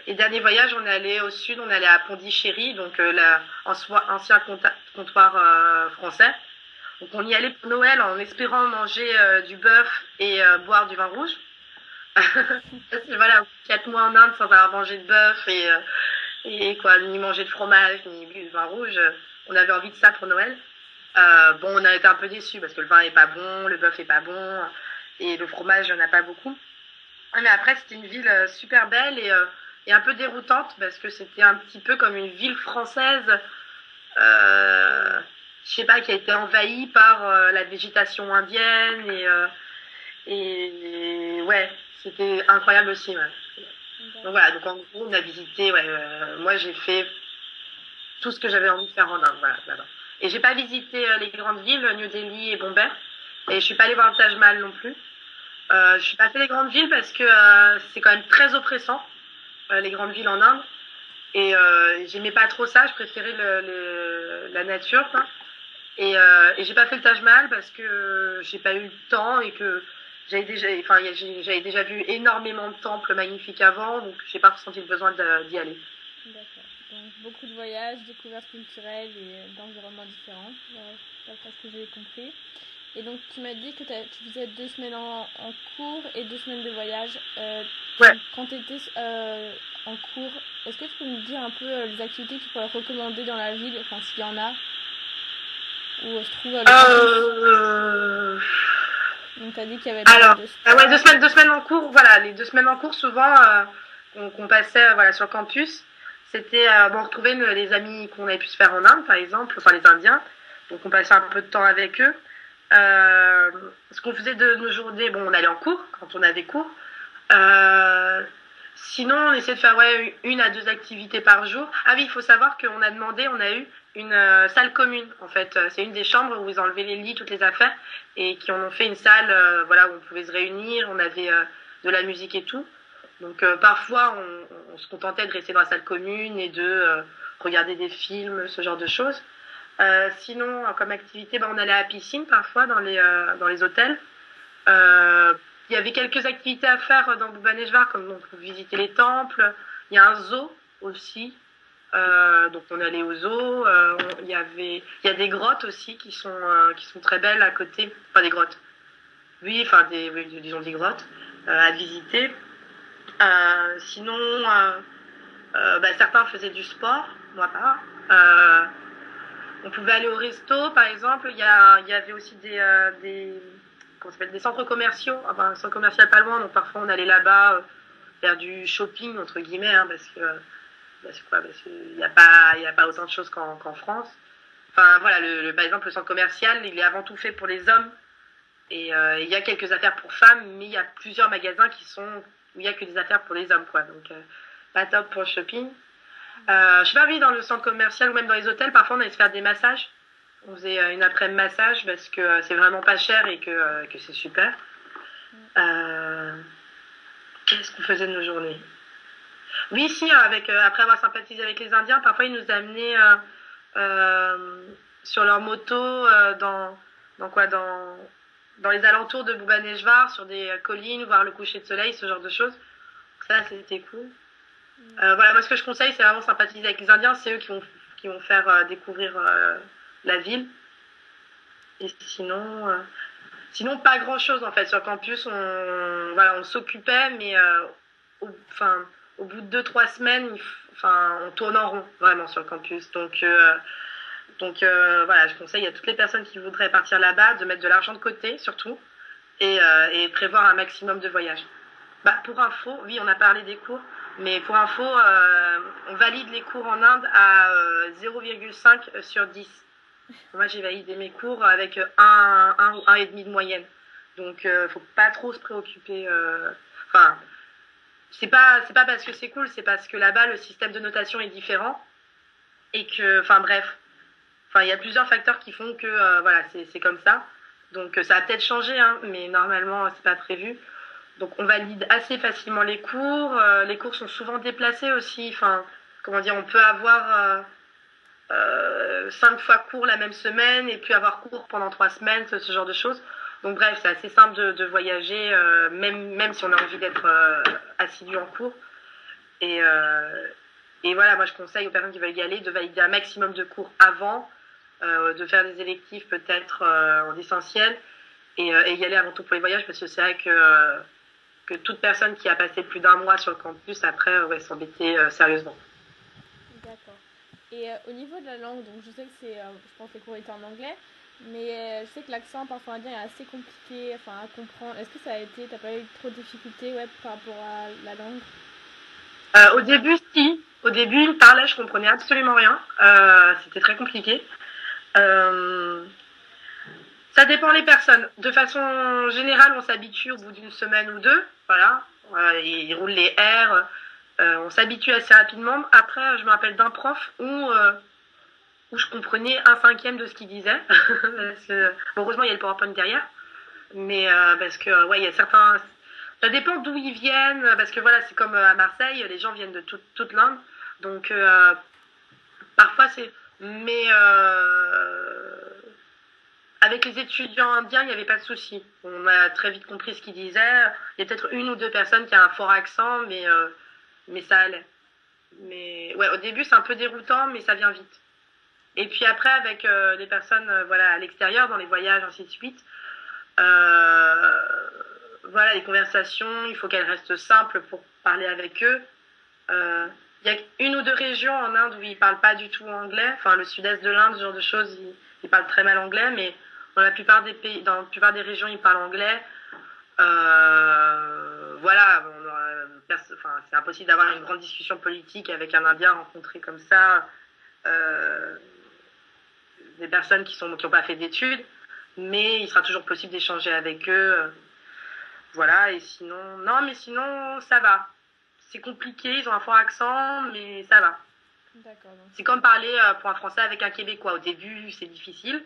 Et dernier voyage, on est allé au sud, on est allé à Pondichéry, donc ancien comptoir français. Donc on y allait pour Noël en espérant manger du bœuf et boire du vin rouge. Parce que voilà, 4 mois en Inde sans avoir mangé de bœuf et quoi, ni manger de fromage, ni bu de vin rouge. On avait envie de ça pour Noël. Bon, on a été un peu déçus parce que le vin est pas bon, le bœuf est pas bon et le fromage, il n'y en a pas beaucoup. Mais après, c'était une ville super belle et un peu déroutante parce que c'était un petit peu comme une ville française, je sais pas, qui a été envahie par la végétation indienne et ouais, c'était incroyable aussi. Ouais. Donc voilà, donc en gros, on a visité, ouais, moi j'ai fait tout ce que j'avais envie de faire en Inde, voilà, là-bas. Et j'ai pas visité les grandes villes, New Delhi et Bombay, et je suis pas allée voir le Taj Mahal non plus. Je suis pas fait les grandes villes parce que c'est quand même très oppressant, les grandes villes en Inde. Et j'aimais pas trop ça, je préférais la nature, quoi. Et j'ai pas fait le Taj Mahal parce que j'ai pas eu le temps et que j'avais déjà vu énormément de temples magnifiques avant, donc j'ai pas ressenti le besoin d'y aller. D'accord. Donc beaucoup de voyages, découvertes culturelles et d'environnements différents. D'après ce que j'ai compris. Et donc tu m'as dit que tu faisais 2 semaines en cours et 2 semaines de voyage. Ouais. Quand tu étais en cours, est-ce que tu peux me dire un peu les activités que tu pourrais recommander dans la ville, enfin s'il y en a, où se trouve le campus? Donc tu as dit qu'il y avait pas mal Alors, de sport. ouais, 2 semaines en cours, voilà, les 2 semaines en cours, souvent, qu'on passait voilà, sur le campus, c'était, bon, retrouver les amis qu'on avait pu se faire en Inde, par exemple, enfin les Indiens, donc on passait un peu de temps avec eux. Ce qu'on faisait de nos journées, bon, on allait en cours, quand on avait cours. Euh, Sinon, on essaie de faire ouais, 1 à 2 activités par jour. Ah oui, il faut savoir qu'on a demandé, on a eu une salle commune, en fait. C'est une des chambres où ils enlevaient les lits, toutes les affaires, et qui en ont fait une salle voilà, où on pouvait se réunir, on avait de la musique et tout. Donc parfois, on se contentait de rester dans la salle commune et de regarder des films, ce genre de choses. Sinon, comme activité, on allait à la piscine parfois dans les hôtels. Euh, il y avait quelques activités à faire dans Bhubaneswar, comme donc visiter les temples. Il y a un zoo aussi, donc on allait au zoo. Il y a des grottes aussi qui sont très belles à côté. Enfin des grottes. Oui, enfin oui, disons des grottes à visiter. Sinon, certains faisaient du sport, moi pas. On pouvait aller au resto, par exemple. Il y avait aussi comment ça s'appelle, des centres commerciaux. Enfin, un centre commercial pas loin, donc parfois on allait là-bas faire du shopping, entre guillemets, hein, parce qu'il n'y a pas autant de choses qu'en France. Enfin, voilà, par exemple, le centre commercial, il est avant tout fait pour les hommes. Et il y a quelques affaires pour femmes, mais il y a plusieurs magasins où il n'y a que des affaires pour les hommes, quoi. Donc, pas top pour le shopping. Je sais pas, oui, dans le centre commercial ou même dans les hôtels, parfois on allait se faire des massages. On faisait une après-midi massage parce que c'est vraiment pas cher et que c'est super. Euh, Qu'est-ce qu'on faisait de nos journées? Oui, si, après avoir sympathisé avec les Indiens, parfois ils nous amenaient sur leur moto dans quoi dans les alentours de Bhubaneswar, sur des collines, voir le coucher de soleil, ce genre de choses. Ça, c'était cool. Voilà, moi ce que je conseille, c'est vraiment sympathiser avec les Indiens. C'est eux qui vont faire découvrir la ville. Et sinon pas grand chose en fait. Sur le campus, on s'occupait, mais au bout de 2, 3 semaines, on tourne en rond vraiment sur le campus. Donc voilà, je conseille à toutes les personnes qui voudraient partir là-bas de mettre de l'argent de côté surtout et prévoir un maximum de voyages. Pour info, oui, on a parlé des cours, mais pour info, on valide les cours en Inde à 0,5 sur 10. Moi, j'ai validé mes cours avec 1 ou 1,5 de moyenne. Donc, faut pas trop se préoccuper. Enfin, c'est pas parce que c'est cool, c'est parce que là-bas, le système de notation est différent. Et que, enfin, bref. Enfin, il y a plusieurs facteurs qui font que, voilà, c'est comme ça. Donc, ça a peut-être changé, hein, mais normalement, c'est pas prévu. Donc on valide assez facilement les cours. Les cours sont souvent déplacés aussi. Enfin, comment dire, on peut avoir 5 fois cours la même semaine et puis avoir cours pendant 3 semaines, ce genre de choses. Donc bref, c'est assez simple de voyager, même si on a envie d'être assidu en cours. Et, euh, et voilà, moi je conseille aux personnes qui veulent y aller de valider un maximum de cours avant, de faire des électifs peut-être en distanciel et y aller avant tout pour les voyages parce que c'est vrai que toute personne qui a passé plus d'un mois sur le campus après va s'embêter sérieusement. D'accord. Et au niveau de la langue, donc je sais que je pense que les cours étaient en anglais, mais je sais que l'accent parfois indien est assez compliqué, enfin à comprendre. Est-ce que t'as pas eu trop de difficultés, ouais, par rapport à la langue? Au début, si. Au début, il parlait, je comprenais absolument rien. C'était très compliqué. Euh, Ça dépend des personnes. De façon générale, on s'habitue au bout d'une semaine ou deux. Voilà. Ils roulent les R. On s'habitue assez rapidement. Après, je me rappelle d'un prof où je comprenais un cinquième de ce qu'il disait. Parce que, bon, heureusement, il y a le PowerPoint derrière. Mais parce que, ouais, il y a certains. Ça dépend d'où ils viennent. Parce que voilà, c'est comme à Marseille, les gens viennent de toute l'Inde. Donc, parfois, c'est. Mais avec les étudiants indiens, il n'y avait pas de souci. On a très vite compris ce qu'ils disaient. Il y a peut-être une ou deux personnes qui ont un fort accent, mais ça allait. Mais ouais, au début, c'est un peu déroutant, mais ça vient vite. Et puis après, avec les personnes voilà, à l'extérieur, dans les voyages, ainsi de suite, euh, voilà, les conversations, il faut qu'elles restent simples pour parler avec eux. Il y a une ou deux régions en Inde où ils parlent pas du tout anglais. Enfin, le sud-est de l'Inde, ce genre de choses, ils parlent très mal anglais, mais dans la plupart des pays, dans la plupart des régions, ils parlent anglais. Voilà, enfin, c'est impossible d'avoir une grande discussion politique avec un Indien rencontré comme ça. Euh, des personnes qui n'ont pas fait d'études, mais il sera toujours possible d'échanger avec eux. Voilà, et sinon, non, mais sinon, ça va. C'est compliqué, ils ont un fort accent, mais ça va. D'accord, donc C'est comme parler pour un Français avec un Québécois. Au début, c'est difficile,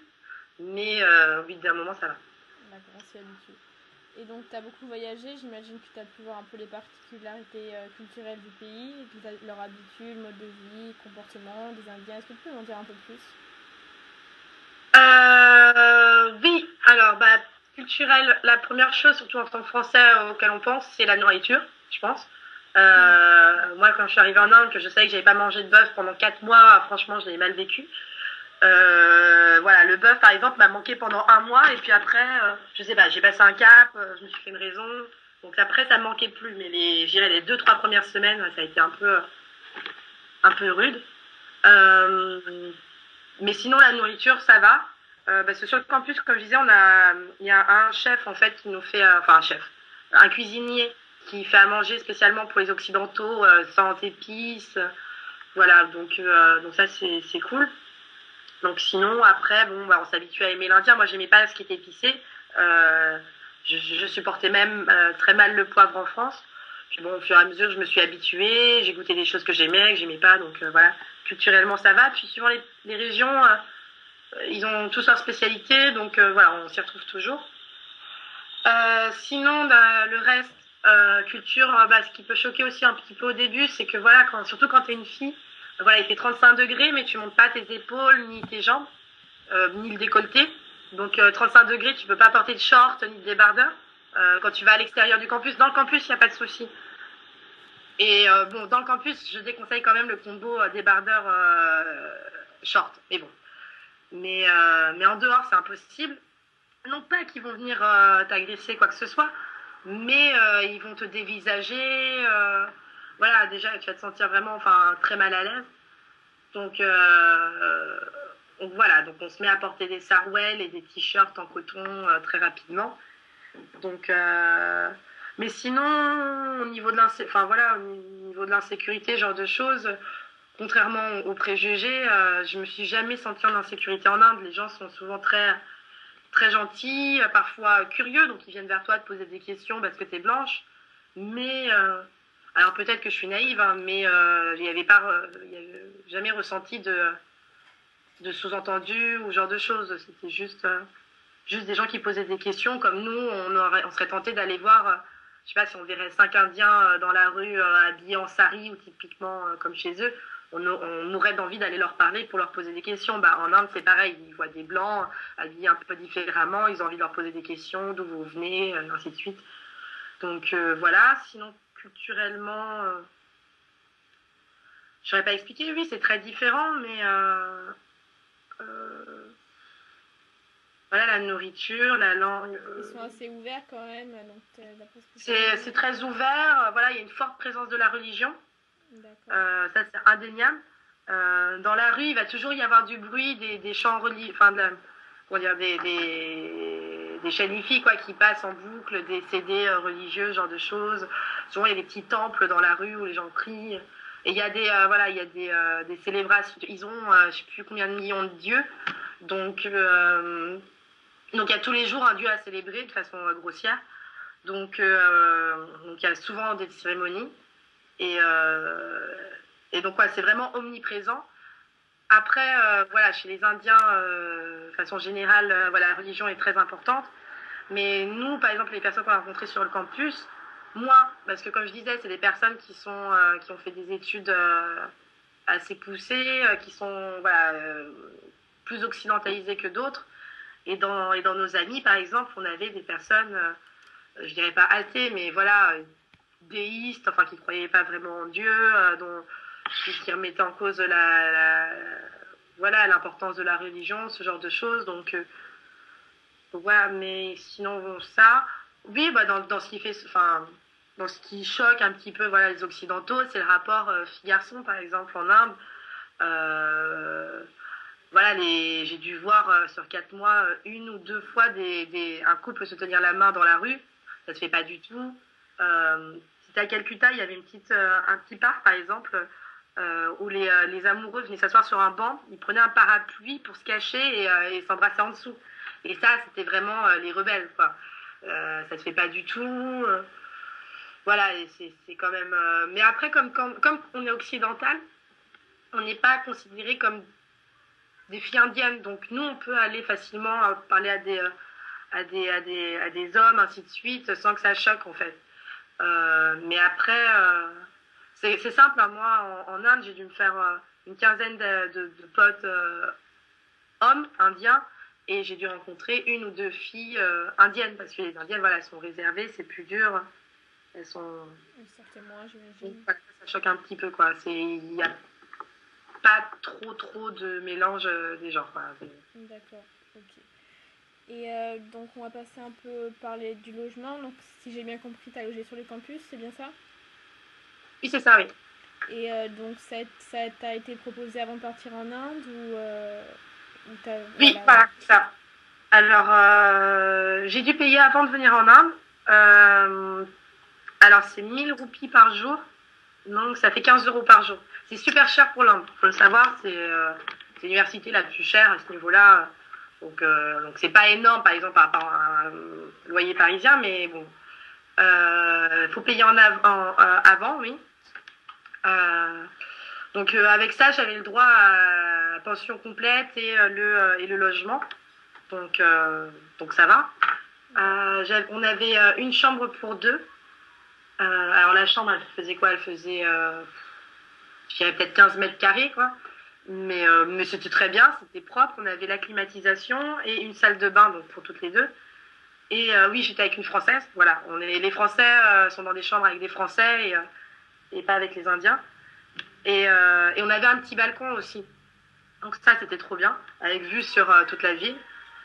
mais au bout d'un moment, ça va. d'accord, on s'y habitue. Et donc, tu as beaucoup voyagé, j'imagine que tu as pu voir un peu les particularités culturelles du pays, leurs habitudes, mode de vie, comportement des Indiens. Est-ce que tu peux m'en dire un peu plus? Oui, alors, bah, culturel, la première chose, surtout en tant que Français, auquel on pense, c'est la nourriture, je pense. Hmm. Moi, quand je suis arrivée en Inde, que je savais que j'avais pas mangé de bœuf pendant 4 mois, franchement, je l'ai mal vécu. Voilà, le bœuf, par exemple, m'a manqué pendant un mois, et puis après, je sais pas, j'ai passé un cap, je me suis fait une raison, donc après, ça me manquait plus, mais les 2, 3 premières semaines, ça a été un peu rude. Euh, mais sinon, la nourriture, ça va. Parce que sur le campus, comme je disais, il y a un chef, en fait, qui nous fait, enfin, un chef, un cuisinier qui fait à manger spécialement pour les Occidentaux, sans épices. Voilà, donc ça, c'est cool. Donc sinon, après, bon, bah, on s'habitue à aimer l'Indien. Moi, j'aimais pas ce qui était épicé. Euh, je supportais même très mal le poivre en France. Puis bon, au fur et à mesure, je me suis habituée. J'ai goûté des choses que j'aimais pas. Donc voilà, culturellement, ça va. Puis suivant les régions, ils ont tous leur spécialité. Donc voilà, on s'y retrouve toujours. Sinon, bah, le reste, culture, bah, ce qui peut choquer aussi un petit peu au début, c'est que voilà, surtout quand t'es une fille, voilà, il fait 35 degrés, mais tu montes pas tes épaules ni tes jambes, ni le décolleté. Donc 35 degrés, tu peux pas porter de short ni de débardeur. Quand tu vas à l'extérieur du campus, dans le campus, il n'y a pas de souci. Et bon, dans le campus, je déconseille quand même le combo débardeur short. Mais bon. Mais en dehors, c'est impossible. Non pas qu'ils vont venir t'agresser quoi que ce soit, mais ils vont te dévisager. Voilà, déjà, tu vas te sentir vraiment enfin, très mal à l'aise. Donc, voilà, donc on se met à porter des sarouels et des t-shirts en coton très rapidement. Donc, mais sinon, enfin, voilà, au niveau de l'insécurité, genre de choses, contrairement aux préjugés, je me suis jamais sentie en insécurité en Inde. Les gens sont souvent très gentils, parfois curieux, donc ils viennent vers toi te poser des questions parce que tu es blanche. Mais, alors peut-être que je suis naïve, hein, mais il n'y avait pas, y avait jamais ressenti de sous-entendu ou ce genre de choses. C'était juste des gens qui posaient des questions, comme nous, on serait tenté d'aller voir, je sais pas, si on verrait 5 Indiens dans la rue habillés en sari ou typiquement comme chez eux, on aurait d'envie d'aller leur parler pour leur poser des questions. Bah, en Inde, c'est pareil, ils voient des blancs habillés un peu différemment, ils ont envie de leur poser des questions, d'où vous venez, ainsi de suite. Donc voilà, sinon culturellement, Je saurais pas expliquer, oui, c'est très différent, mais euh, voilà, la nourriture, la langue. Ils sont assez ouverts quand même, donc d'après ce que tu C'est dis. très ouvert, voilà, il y a une forte présence de la religion, D'accord. ça c'est indéniable. Dans la rue, il va toujours y avoir du bruit, des chants religieux, enfin, comment dire, des chaînes hi quoi, qui passent en boucle, des CD religieux, ce genre de choses. Souvent, il y a des petits temples dans la rue où les gens prient. Et il y a voilà, il y a des célébrations. Ils ont, je sais plus combien de millions de dieux. Donc, donc il y a tous les jours un dieu à célébrer de façon grossière. Donc il y a souvent des cérémonies. Et, euh, et donc, ouais, c'est vraiment omniprésent. Après, voilà, chez les Indiens, de façon générale, voilà, la religion est très importante. Mais nous, par exemple, les personnes qu'on a rencontrées sur le campus, moins, parce que comme je disais, c'est des personnes qui ont fait des études assez poussées, qui sont voilà, plus occidentalisées que d'autres. Et dans nos amis, par exemple, on avait des personnes, je dirais pas athées, mais voilà, déistes, enfin qui ne croyaient pas vraiment en Dieu, qui remettaient en cause voilà, l'importance de la religion, ce genre de choses. Donc voilà, mais sinon bon, ça, oui, bah, dans ce qui fait, enfin, dans ce qui choque un petit peu voilà, les Occidentaux, c'est le rapport fille-garçon, par exemple, en Inde. Euh, voilà, j'ai dû voir sur 4 mois une ou deux fois un couple se tenir la main dans la rue. Ça se fait pas du tout. C'était à Calcutta, il y avait un petit parc, par exemple, où les amoureux venaient s'asseoir sur un banc. Ils prenaient un parapluie pour se cacher et s'embrasser en dessous. Et ça, c'était vraiment les rebelles, quoi. Ça se fait pas du tout. Voilà, et c'est quand même. Mais après, comme on est occidental, on n'est pas considéré comme des filles indiennes. Donc nous, on peut aller facilement parler à des hommes, ainsi de suite, sans que ça choque en fait. Mais après, c'est simple. Hein, moi, en Inde, j'ai dû me faire une quinzaine de potes hommes indiens. Et j'ai dû rencontrer une ou deux filles indiennes, parce que les indiennes, voilà, elles sont réservées, c'est plus dur. Elles sont. Certainement, Donc, j'imagine. voilà, ça choque un petit peu, quoi. Il n'y a pas trop de mélange des genres, quoi. D'accord, ok. Et donc on va passer un peu parler du logement. Donc si j'ai bien compris, tu as logé sur le campus, c'est bien ça? Oui, c'est ça, oui. Et donc ça t'a été proposé avant de partir en Inde ou t'as... Oui, Voilà, ouais. voilà, c'est ça. Alors, j'ai dû payer avant de venir en Inde. Euh, alors, c'est 1000 roupies par jour. Donc, ça fait 15 euros par jour. C'est super cher pour l'Inde. Il faut le savoir, c'est l'université la plus chère à ce niveau-là. Donc c'est pas énorme, par exemple, par rapport à un loyer parisien, mais bon. Faut payer avant, oui. Euh, donc, avec ça, j'avais le droit à la pension complète et le logement. Donc, euh, donc ça va. On avait une chambre pour deux. Alors la chambre, elle faisait quoi? Elle faisait, je dirais peut-être 15 mètres carrés, quoi. Mais c'était très bien, c'était propre. On avait la climatisation et une salle de bain donc pour toutes les deux. Et oui, j'étais avec une Française. Voilà, les Français sont dans des chambres avec des Français et pas avec les Indiens. Et on avait un petit balcon aussi. Donc ça, c'était trop bien, avec vue sur toute la ville.